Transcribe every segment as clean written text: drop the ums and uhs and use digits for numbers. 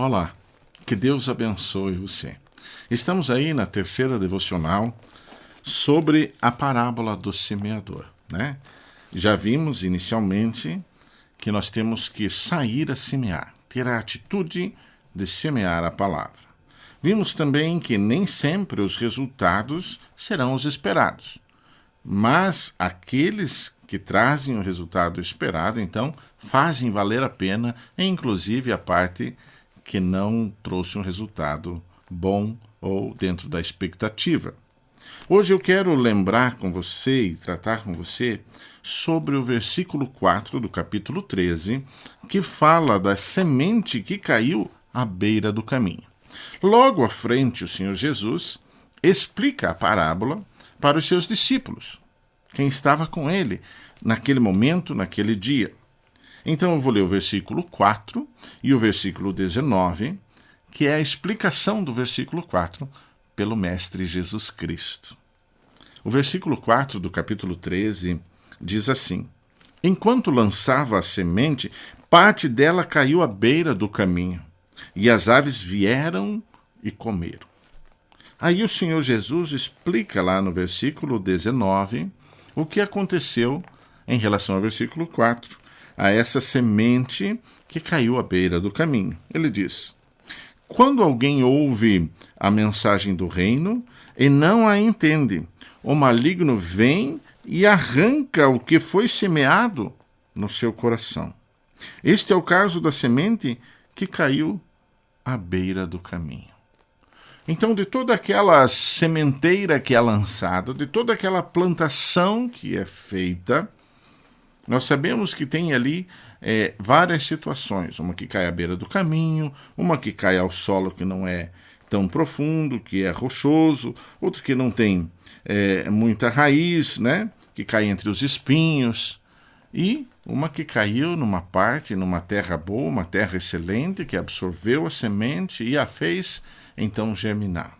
Olá, que Deus abençoe você. Estamos aí na terceira devocional sobre a parábola do semeador, né? Já vimos inicialmente que nós temos que sair a semear, ter a atitude de semear a palavra. Vimos também que nem sempre os resultados serão os esperados, mas aqueles que trazem o resultado esperado, então, fazem valer a pena, inclusive a parte que não trouxe um resultado bom ou dentro da expectativa. Hoje eu quero lembrar com você e tratar com você sobre o versículo 4 do capítulo 13, que fala da semente que caiu à beira do caminho. Logo à frente, o Senhor Jesus explica a parábola para os seus discípulos, quem estava com ele naquele momento, naquele dia. Então eu vou ler o versículo 4 e o versículo 19, que é a explicação do versículo 4 pelo Mestre Jesus Cristo. O versículo 4 do capítulo 13 diz assim: Enquanto lançava a semente, parte dela caiu à beira do caminho, e as aves vieram e comeram. Aí o Senhor Jesus explica lá no versículo 19 o que aconteceu em relação ao versículo 4, a essa semente que caiu à beira do caminho. Ele diz: Quando alguém ouve a mensagem do reino e não a entende, o maligno vem e arranca o que foi semeado no seu coração. Este é o caso da semente que caiu à beira do caminho. Então, de toda aquela sementeira que é lançada, de toda aquela plantação que é feita, nós sabemos que tem ali várias situações, uma que cai à beira do caminho, uma que cai ao solo que não é tão profundo, que é rochoso, outra que não tem muita raiz, né? Que cai entre os espinhos, e uma que caiu numa terra boa, uma terra excelente, que absorveu a semente e a fez então germinar.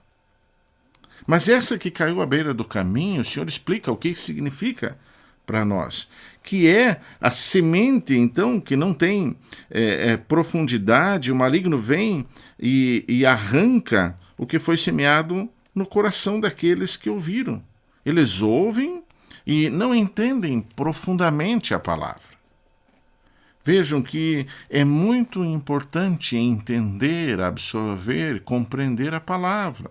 Mas essa que caiu à beira do caminho, o Senhor explica o que significa para nós, que é a semente, então, que não tem profundidade. O maligno vem e arranca o que foi semeado no coração daqueles que ouviram. Eles ouvem e não entendem profundamente a palavra. Vejam que é muito importante entender, absorver, compreender a palavra.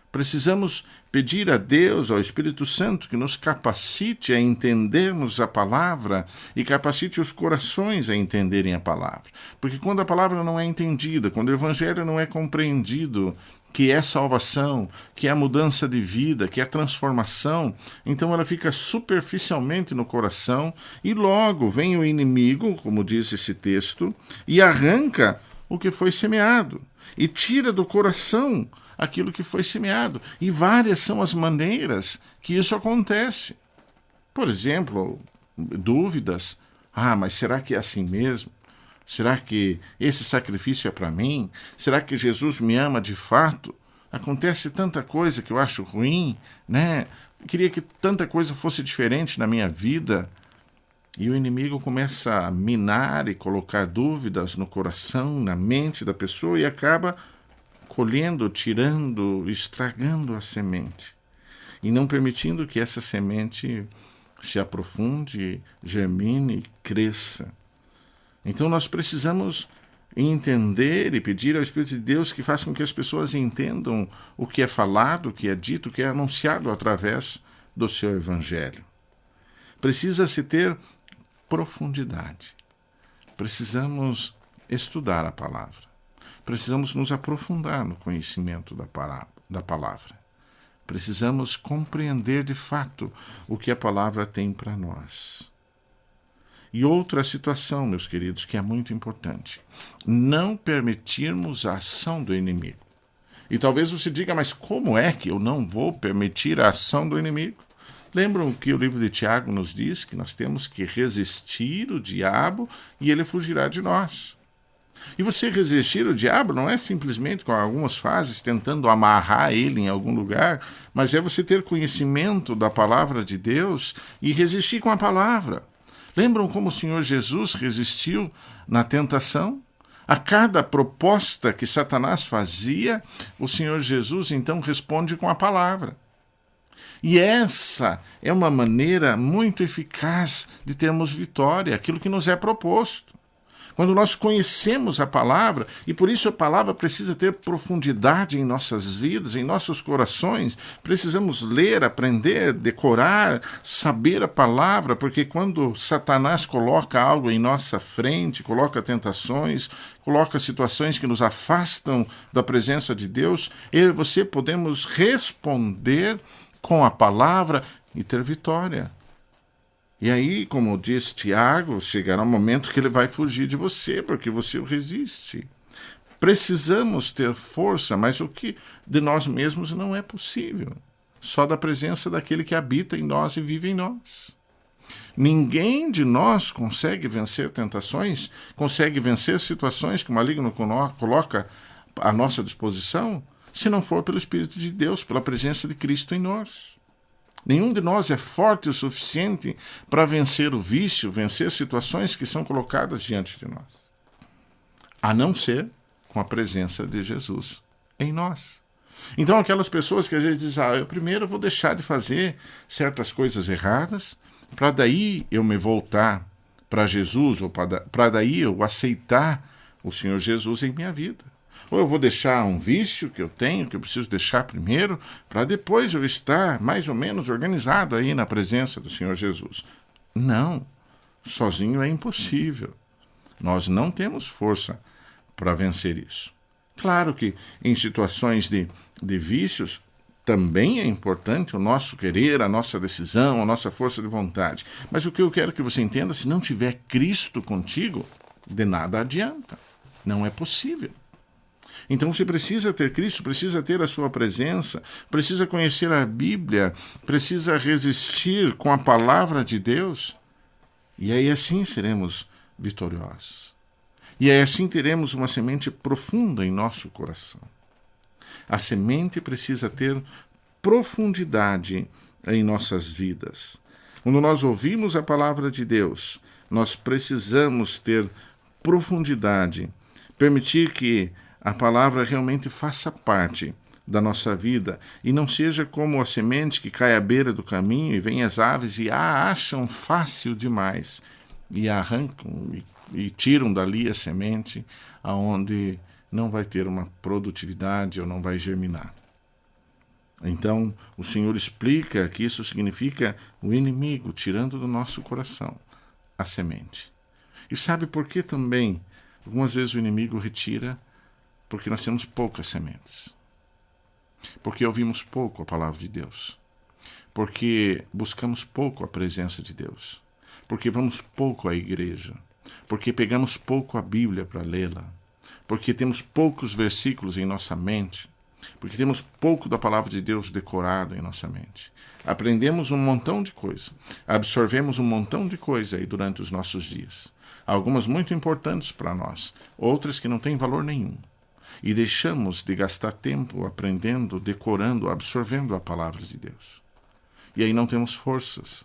Precisamos pedir a Deus, ao Espírito Santo, que nos capacite a entendermos a palavra e capacite os corações a entenderem a palavra. Porque quando a palavra não é entendida, quando o Evangelho não é compreendido, que é salvação, que é mudança de vida, que é transformação, então ela fica superficialmente no coração e logo vem o inimigo, como diz esse texto, e arranca o que foi semeado e tira do coração aquilo que foi semeado. E várias são as maneiras que isso acontece. Por exemplo, dúvidas. Mas será que é assim mesmo? Será que esse sacrifício é para mim? Será que Jesus me ama de fato? Acontece tanta coisa que eu acho ruim, né? Eu queria que tanta coisa fosse diferente na minha vida. E o inimigo começa a minar e colocar dúvidas no coração, na mente da pessoa, e acaba colhendo, tirando, estragando a semente e não permitindo que essa semente se aprofunde, germine, cresça. Então nós precisamos entender e pedir ao Espírito de Deus que faça com que as pessoas entendam o que é falado, o que é dito, o que é anunciado através do seu Evangelho. Precisa-se ter profundidade. Precisamos estudar a palavra. Precisamos nos aprofundar no conhecimento da palavra. Precisamos compreender de fato o que a palavra tem para nós. E outra situação, meus queridos, que é muito importante: não permitirmos a ação do inimigo. E talvez você diga, mas como é que eu não vou permitir a ação do inimigo? Lembram que o livro de Tiago nos diz que nós temos que resistir o diabo e ele fugirá de nós. E você resistir o diabo não é simplesmente com algumas fases tentando amarrar ele em algum lugar, mas é você ter conhecimento da palavra de Deus e resistir com a palavra. Lembram como o Senhor Jesus resistiu na tentação? A cada proposta que Satanás fazia, o Senhor Jesus então responde com a palavra. E essa é uma maneira muito eficaz de termos vitória, aquilo que nos é proposto. Quando nós conhecemos a palavra, e por isso a palavra precisa ter profundidade em nossas vidas, em nossos corações, precisamos ler, aprender, decorar, saber a palavra, porque quando Satanás coloca algo em nossa frente, coloca tentações, coloca situações que nos afastam da presença de Deus, eu e você podemos responder com a palavra e ter vitória. E aí, como diz Tiago, chegará um momento que ele vai fugir de você, porque você o resiste. Precisamos ter força, mas o que de nós mesmos não é possível. Só da presença daquele que habita em nós e vive em nós. Ninguém de nós consegue vencer tentações, consegue vencer situações que o maligno coloca à nossa disposição, se não for pelo Espírito de Deus, pela presença de Cristo em nós. Nenhum de nós é forte o suficiente para vencer o vício, vencer situações que são colocadas diante de nós, a não ser com a presença de Jesus em nós. Então, aquelas pessoas que às vezes dizem, eu primeiro vou deixar de fazer certas coisas erradas, para daí eu me voltar para Jesus, ou para daí eu aceitar o Senhor Jesus em minha vida. Ou eu vou deixar um vício que eu tenho, que eu preciso deixar primeiro, para depois eu estar mais ou menos organizado aí na presença do Senhor Jesus. Não, sozinho é impossível. Nós não temos força para vencer isso. Claro que em situações de vícios, também é importante o nosso querer, a nossa decisão, a nossa força de vontade. Mas o que eu quero que você entenda, se não tiver Cristo contigo, de nada adianta. Não é possível. Então você precisa ter Cristo, precisa ter a sua presença, precisa conhecer a Bíblia, precisa resistir com a palavra de Deus. E aí assim seremos vitoriosos. E aí assim teremos uma semente profunda em nosso coração. A semente precisa ter profundidade em nossas vidas. Quando nós ouvimos a palavra de Deus, nós precisamos ter profundidade, permitir que a palavra realmente faça parte da nossa vida e não seja como a semente que cai à beira do caminho e vem as aves e a acham fácil demais e arrancam e tiram dali a semente, aonde não vai ter uma produtividade ou não vai germinar. Então, o Senhor explica que isso significa o inimigo tirando do nosso coração a semente. E sabe por que também, algumas vezes o inimigo retira? Porque nós temos poucas sementes. Porque ouvimos pouco a palavra de Deus. Porque buscamos pouco a presença de Deus. Porque vamos pouco à igreja. Porque pegamos pouco a Bíblia para lê-la. Porque temos poucos versículos em nossa mente. Porque temos pouco da palavra de Deus decorado em nossa mente. Aprendemos um montão de coisa. Absorvemos um montão de coisa aí durante os nossos dias. Algumas muito importantes para nós. Outras que não têm valor nenhum. E deixamos de gastar tempo aprendendo, decorando, absorvendo a palavra de Deus. E aí não temos forças.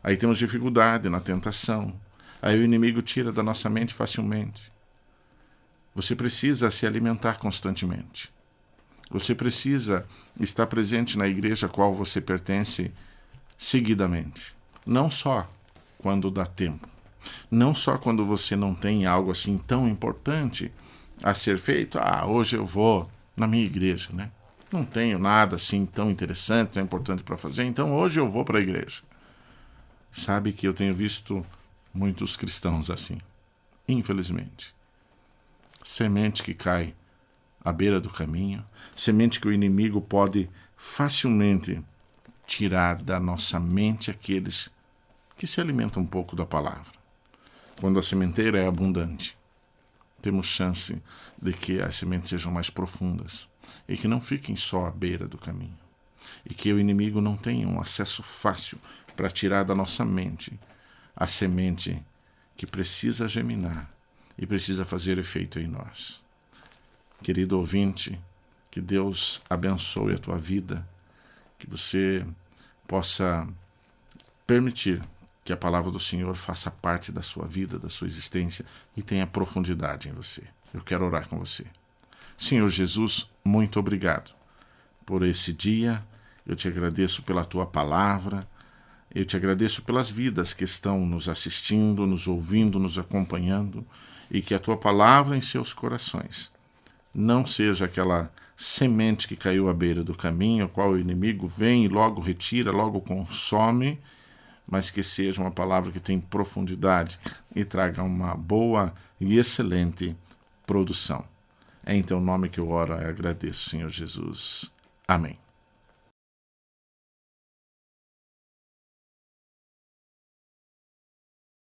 Aí temos dificuldade na tentação. Aí o inimigo tira da nossa mente facilmente. Você precisa se alimentar constantemente. Você precisa estar presente na igreja a qual você pertence seguidamente. Não só quando dá tempo. Não só quando você não tem algo assim tão importante a ser feito, hoje eu vou na minha igreja, né? Não tenho nada assim tão interessante, tão importante para fazer, então hoje eu vou para a igreja. Sabe que eu tenho visto muitos cristãos assim, infelizmente. Semente que cai à beira do caminho, semente que o inimigo pode facilmente tirar da nossa mente aqueles que se alimentam um pouco da palavra. Quando a sementeira é abundante, temos chance de que as sementes sejam mais profundas e que não fiquem só à beira do caminho. E que o inimigo não tenha um acesso fácil para tirar da nossa mente a semente que precisa germinar e precisa fazer efeito em nós. Querido ouvinte, que Deus abençoe a tua vida, que você possa permitir que a palavra do Senhor faça parte da sua vida, da sua existência e tenha profundidade em você. Eu quero orar com você. Senhor Jesus, muito obrigado por esse dia. Eu te agradeço pela tua palavra. Eu te agradeço pelas vidas que estão nos assistindo, nos ouvindo, nos acompanhando, e que a tua palavra em seus corações não seja aquela semente que caiu à beira do caminho, a qual o inimigo vem e logo retira, logo consome, mas que seja uma palavra que tem profundidade e traga uma boa e excelente produção. É em teu nome que eu oro e agradeço, Senhor Jesus. Amém.